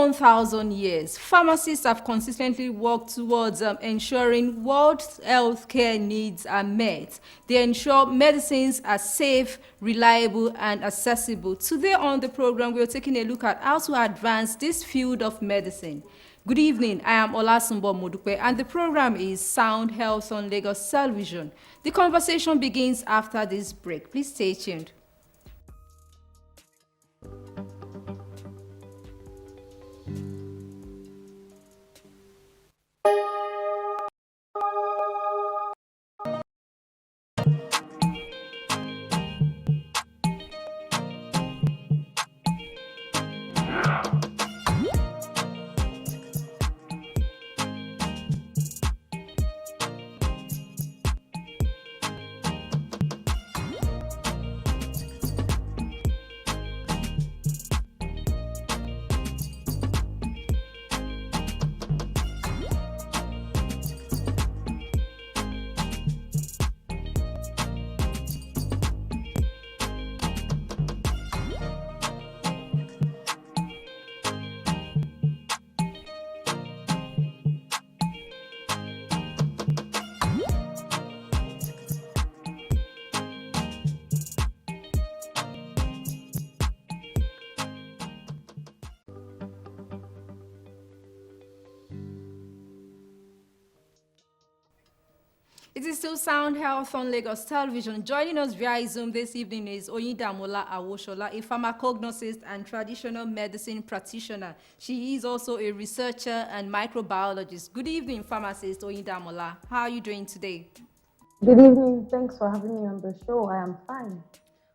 1,000 years, pharmacists have consistently worked towards ensuring world healthcare needs are met. They ensure medicines are safe, reliable, and accessible. Today on the program, we're taking a look at how to advance this field of medicine. Good evening, I am Olasumbo Modupe, and the program is Soundhealth on Lagos Television. The conversation begins after this break. Please stay tuned. It is still Sound Health on Lagos Television. Joining us via Zoom this evening is Oyindamola Awosola, a pharmacognosist and traditional medicine practitioner. She is also a researcher and microbiologist. Good evening, pharmacist Oyindamola. How are you doing today? Good evening. Thanks for having me on the show. I am fine.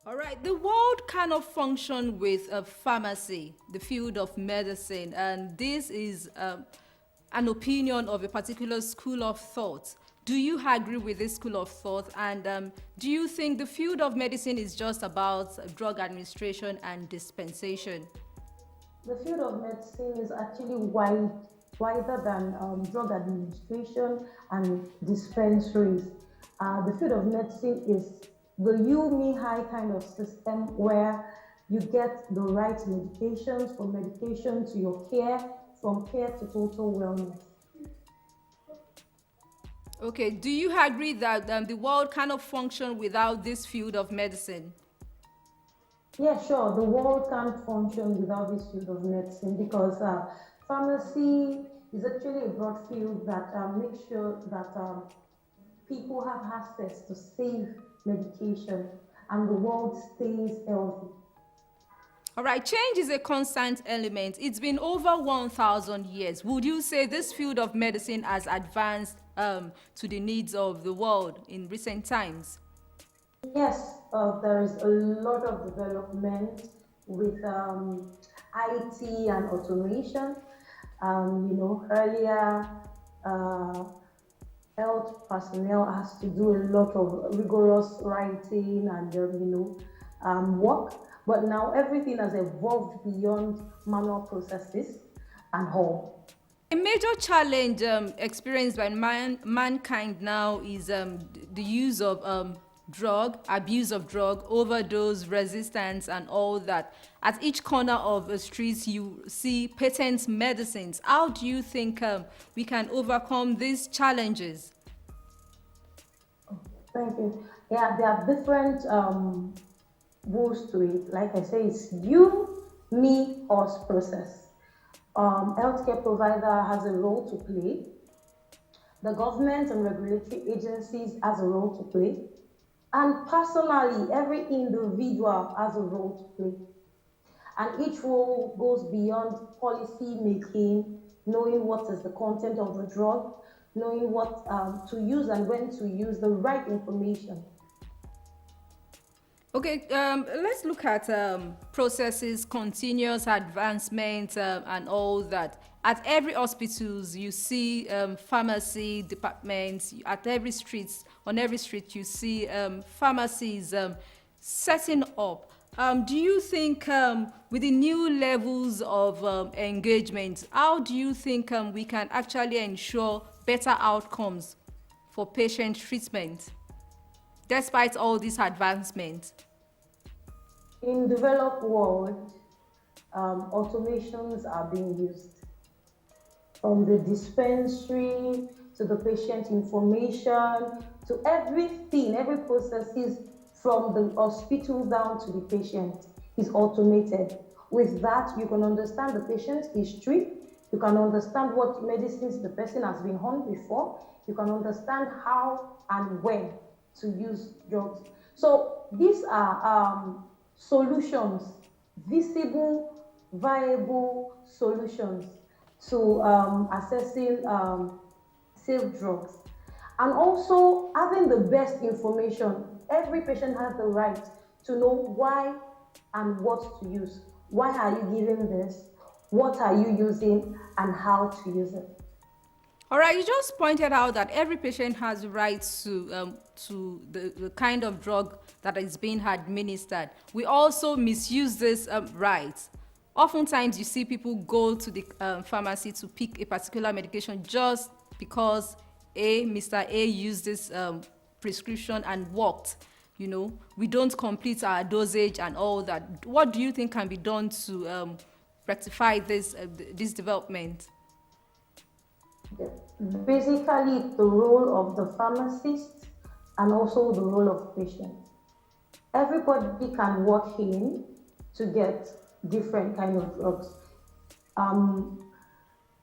All right, the world cannot function with a pharmacy, the field of medicine, and this is an opinion of a particular school of thought. Do you agree with this school of thought? And do you think the field of medicine is just about drug administration and dispensation? The field of medicine is actually wider than drug administration and dispensaries. The field of medicine is the you, me, I kind of system where you get the right medications, from medication to your care, from care to total wellness. Okay, do you agree that the world cannot function without this field of medicine? Yeah, sure. The world can't function without this field of medicine because pharmacy is actually a broad field that makes sure that people have access to safe medication and the world stays healthy. All right, change is a constant element. It's been over 1,000 years. Would you say this field of medicine has advanced to the needs of the world in recent times? Yes, there is a lot of development with IT and automation. Earlier uh, health personnel has to do a lot of rigorous writing and work, but now everything has evolved beyond manual processes and all. A major challenge experienced by mankind now is the use of drug, abuse of drug, overdose, resistance, and all that. At each corner of the streets, you see patent medicines. How do you think we can overcome these challenges? Thank you. Yeah, there are different rules to it. Like I say, it's you, me, us process. Healthcare provider has a role to play. The government and regulatory agencies has a role to play. And personally, every individual has a role to play. And each role goes beyond policy making, knowing what is the content of the drug, knowing what to use and when to use the right information. Okay, let's look at processes, continuous advancement, and all that. At every hospitals, you see pharmacy departments. At every street, on every street, you see pharmacies setting up. Do you think with the new levels of engagement, how do you think we can actually ensure better outcomes for patient treatment despite all these advancements? In developed world, automations are being used from the dispensary to the patient information to everything, every process is from the hospital down to the patient is automated. With that, you can understand the patient's history, you can understand what medicines the person has been on before, you can understand how and when to use drugs. So these are solutions, visible, viable solutions to assessing safe drugs. And also having the best information. Every patient has the right to know why and what to use. Why are you giving this? What are you using and how to use it? All right, you just pointed out that every patient has rights to the kind of drug that is being administered. We also misuse this rights. Oftentimes, you see people go to the pharmacy to pick a particular medication just because Mr. A used this prescription and worked. We don't complete our dosage and all that. What do you think can be done to rectify this development? Basically, the role of the pharmacist and also the role of patient. Everybody can walk in to get different kind of drugs. Um,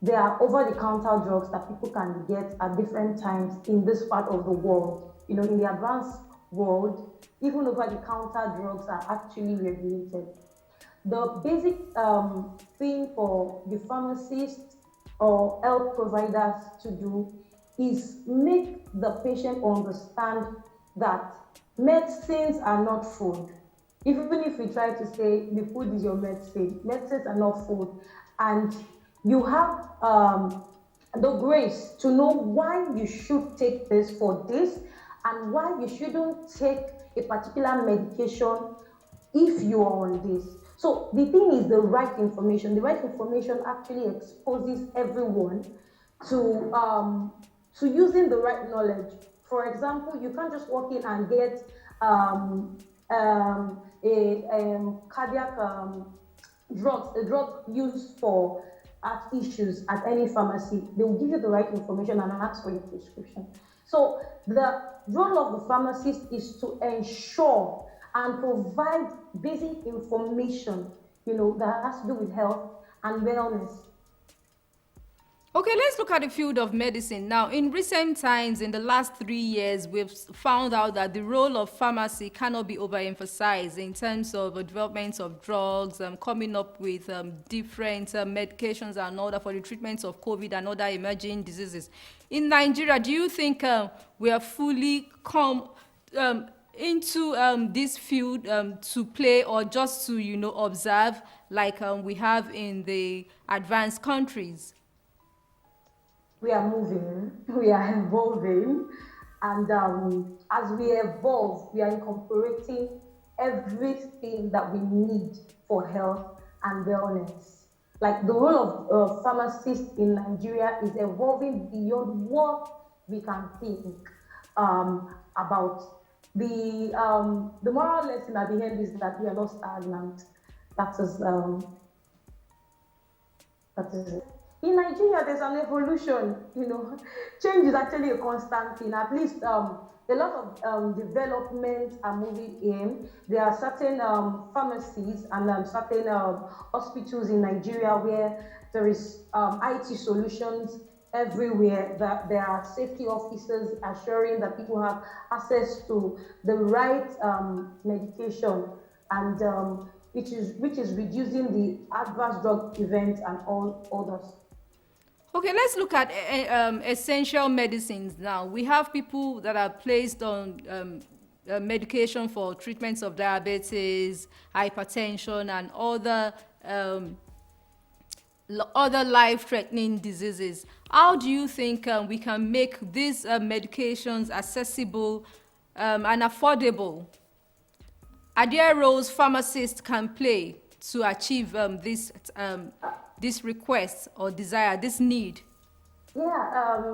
there are over-the-counter drugs that people can get at different times in this part of the world. In the advanced world, even over-the-counter drugs are actually regulated. The basic thing for the pharmacist or health providers to do is make the patient understand that medicines are not food. Even if we try to say the food is your medicine, medicines are not food. And you have the grace to know why you should take this for this and why you shouldn't take a particular medication if you are on this. So the thing is the right information. The right information actually exposes everyone to using the right knowledge. For example, you can't just walk in and get a cardiac a drug used for heart issues at any pharmacy. They will give you the right information and ask for your prescription. So the role of the pharmacist is to ensure and provide basic information, that has to do with health and wellness. Okay, let's look at the field of medicine. Now, in recent times, in the last 3 years, we've found out that the role of pharmacy cannot be overemphasized in terms of development of drugs, coming up with different medications and all that for the treatment of COVID and other emerging diseases. In Nigeria, do you think we are fully come into this field to play or just to, observe like we have in the advanced countries? We are moving, we are evolving, and as we evolve, we are incorporating everything that we need for health and wellness. Like the role of pharmacists in Nigeria is evolving beyond what we can think about. The moral lesson at the end is that we are not stagnant. That is that is it. In Nigeria, there's an evolution. Change is actually a constant thing. At least a lot of developments are moving in. There are certain pharmacies and certain hospitals in Nigeria where there is IT solutions everywhere. That there are safety officers assuring that people have access to the right medication and which is reducing the adverse drug events and all others. Okay, let's look at essential medicines now. We have people that are placed on medication for treatments of diabetes, hypertension, and other life-threatening diseases. How do you think we can make these medications accessible and affordable? Are there roles pharmacists can play to achieve this request or desire, this need? Yeah,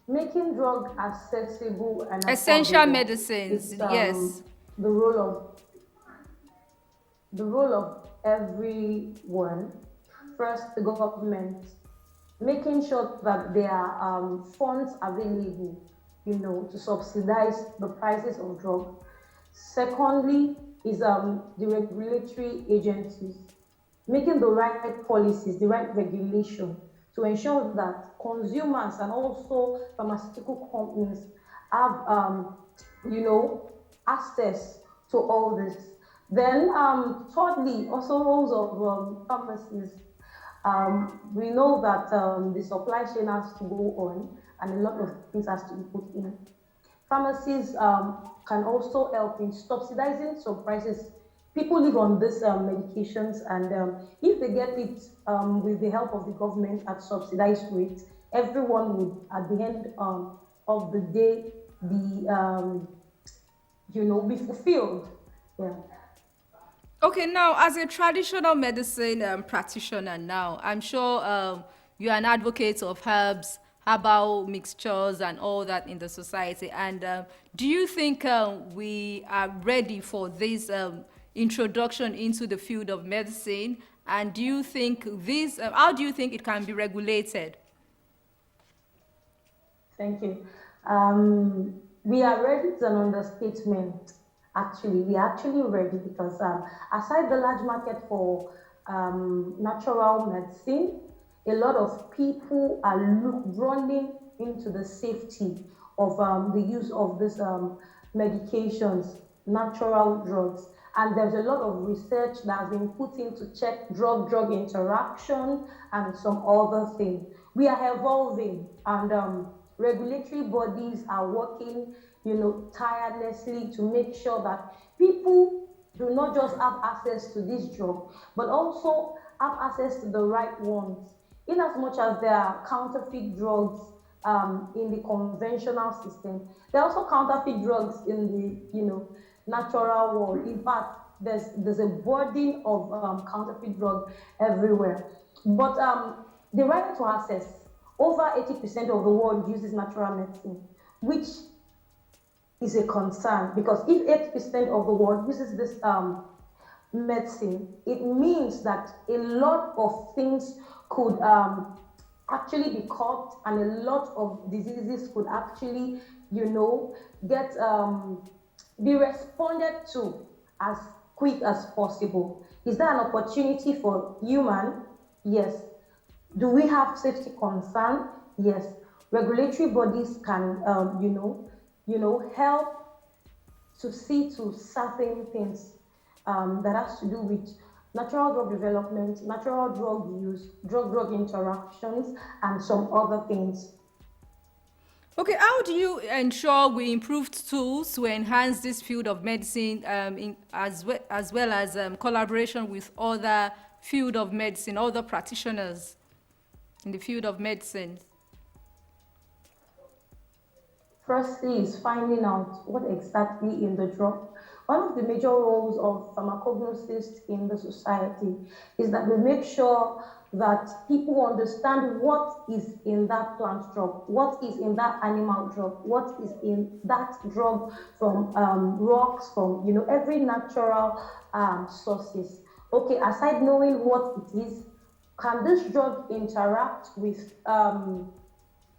making drug accessible and Essential affordable medicines, is yes. the role of the role of everyone. First, the government, making sure that there are funds available, to subsidize the prices of drugs. Secondly, is the regulatory agencies making the right policies, the right regulation to ensure that consumers and also pharmaceutical companies have, you know, access to all this. Then, thirdly, also roles of pharmacists. We know that the supply chain has to go on and a lot of things has to be put in. Pharmacies can also help in subsidizing some prices. People live on these medications, and if they get it with the help of the government at subsidized rates, everyone would, at the end of the day, be be fulfilled. Yeah. Okay, now as a traditional medicine practitioner now, I'm sure you're an advocate of herbs, herbal mixtures and all that in the society. And do you think we are ready for this introduction into the field of medicine? And do you think this, how do you think it can be regulated? Thank you. We are ready is an understatement. Actually, we are actually ready because aside the large market for natural medicine, a lot of people are running into the safety of the use of these medications, natural drugs. And there's a lot of research that has been put in to check drug-drug interaction and some other things. We are evolving, and regulatory bodies are working, tirelessly to make sure that people do not just have access to this drug, but also have access to the right ones. In as much as there are counterfeit drugs in the conventional system, there are also counterfeit drugs in the, natural world. In fact, there's a burden of counterfeit drug everywhere. But the right to access, over 80% of the world uses natural medicine, which is a concern because if 80% of the world uses this medicine, it means that a lot of things could actually be caught and a lot of diseases could actually, get be responded to as quick as possible. Is there an opportunity for human? Yes. Do we have safety concern? Yes. Regulatory bodies can, help to see to certain things that has to do with natural drug development, natural drug use, drug-drug interactions, and some other things. Okay, how do you ensure we improved tools to enhance this field of medicine as well as collaboration with other field of medicine, other practitioners in the field of medicine? Firstly, is finding out what exactly in the drug. One of the major roles of pharmacognosist in the society is that we make sure that people understand what is in that plant drug, what is in that animal drug, what is in that drug from rocks, from every natural sources. Okay, aside knowing what it is, can this drug interact with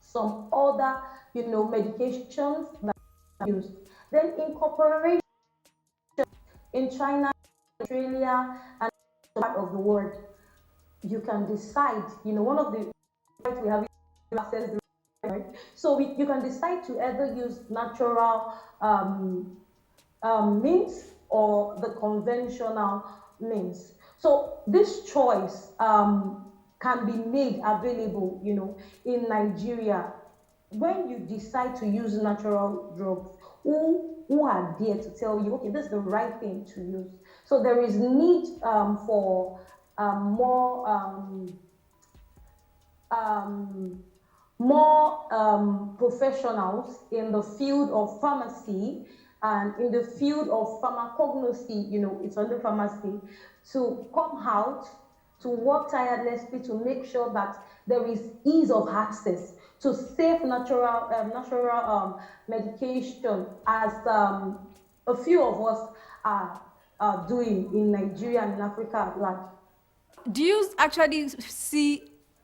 some other, medications that are used. Then incorporation in China, Australia, and part of the world, you can decide, one of the rights we have is access the right. So you can decide to either use natural means or the conventional means. So this choice can be made available, in Nigeria. When you decide to use natural drugs, who are there to tell you, okay, this is the right thing to use? So there is need for more um, professionals in the field of pharmacy and in the field of pharmacognosy, it's under pharmacy, to come out to work tirelessly to make sure that there is ease of access to safe natural medication, as a few of us are doing in Nigeria and in Africa at large. Do you actually see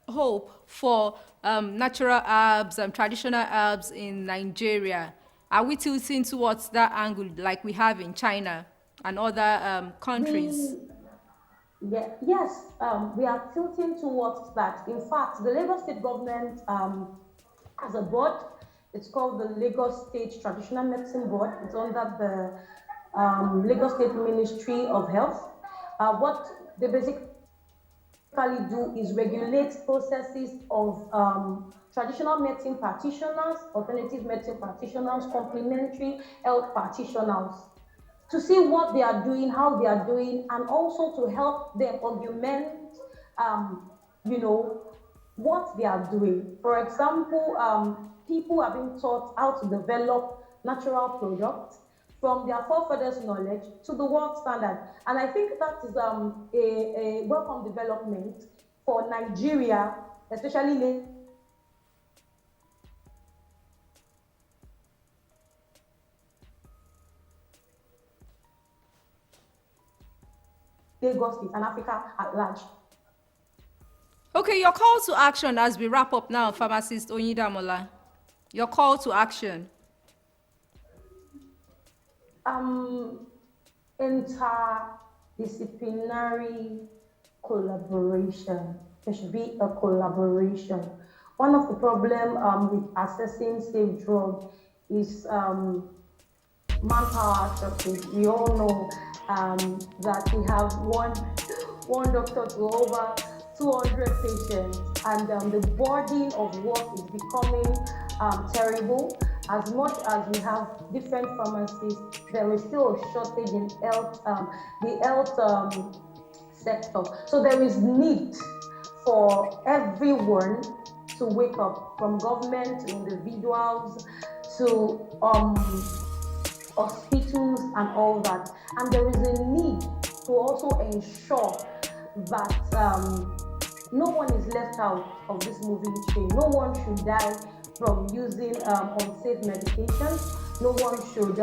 hope for natural herbs and traditional herbs in Nigeria? Are we tilting towards that angle like we have in China and other countries? We yes, we are tilting towards that. In fact, the Lagos State government has a board. It's called the Lagos State Traditional Medicine Board. It's under the Lagos State Ministry of Health. What they basically do is regulate processes of traditional medicine practitioners, alternative medicine practitioners, complementary health practitioners, to see what they are doing, how they are doing, and also to help them augment, um, you know, what they are doing. For example, people are being taught how to develop natural products from their forefathers' knowledge to the world standard. And I think that is a welcome development for Nigeria, especially Lagos State and Africa at large. Okay, your call to action as we wrap up now, Pharmacist Oyindamola. Your call to action. Um, Interdisciplinary collaboration. There should be a collaboration. One of the problem with assessing safe drug is manpower shortage. We all know that we have one doctor to over 200 patients, and the burden of work is becoming terrible. As much as we have different pharmacies, there is still a shortage in the health sector. So there is need for everyone to wake up, from government to individuals to hospitals and all that. And there is a need to also ensure that no one is left out of this moving chain. No one should die from using unsafe medications. No one should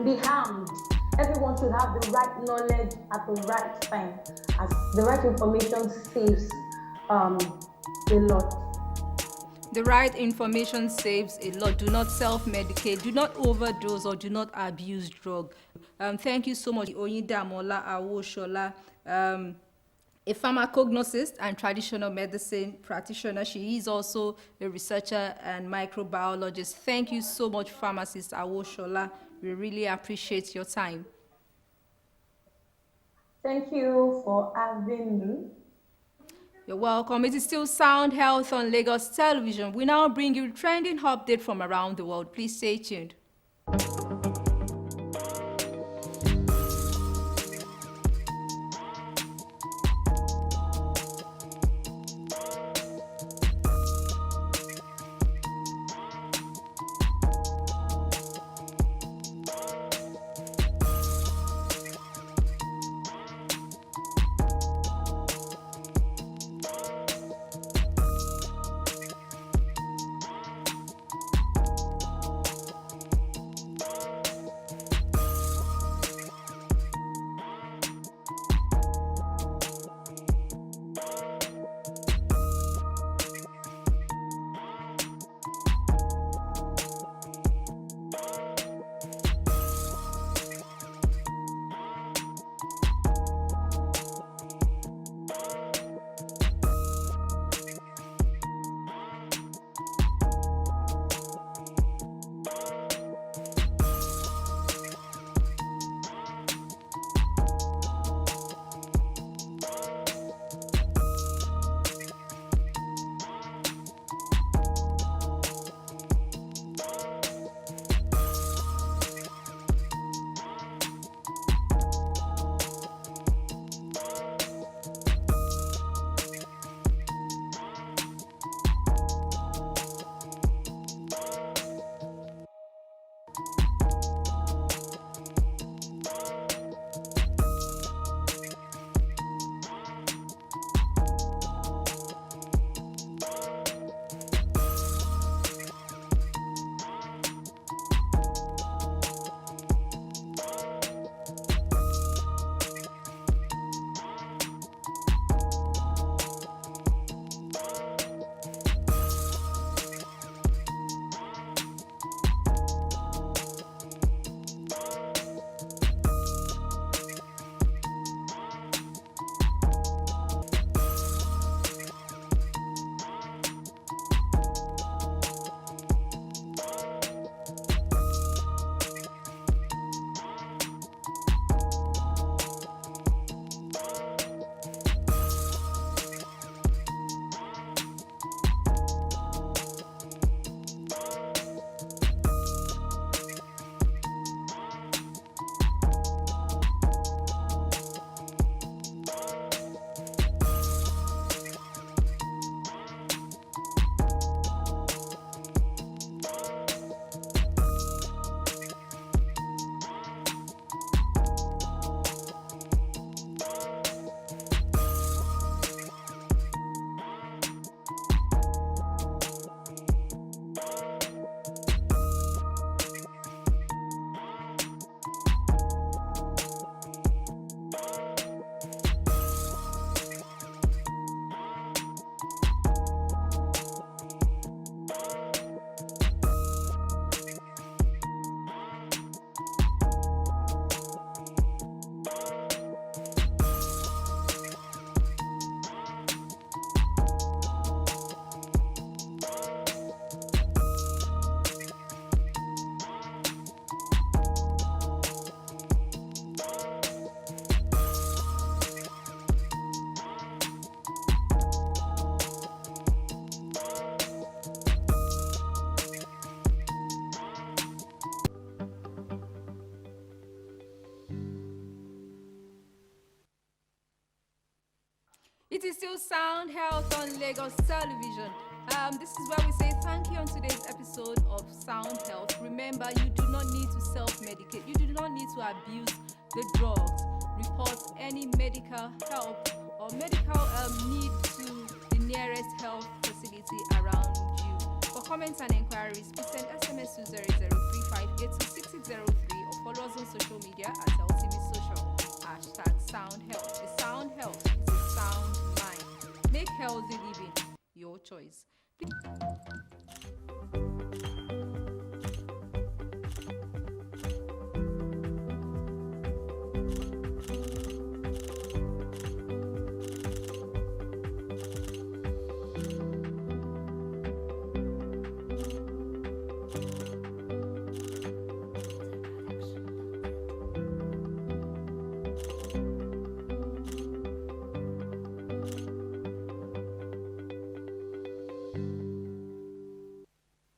be harmed. Everyone should have the right knowledge at the right time, as the right information saves a lot. The right information saves a lot. Do not self-medicate, do not overdose, or do not abuse drug. Thank you so much, Oyindamola Awosola, a pharmacognosist and traditional medicine practitioner. She is also a researcher and microbiologist. Thank you so much, Pharmacist Awosola. We really appreciate your time. Thank you for having me. You're welcome. It is still Sound Health on Lagos Television. We now bring you trending update from around the world. Please stay tuned. It is still Sound Health on Lagos Television. This is where we say thank you on today's episode of Sound Health. Remember, you do not need to self-medicate. You do not need to abuse the drugs. Report any medical help or medical need to the nearest health facility around you. For comments and inquiries, please send SMS to 003582663 or follow us on social media at LTV Social. #Sound Health. A sound health is a sound mind. Make healthy living your choice. Please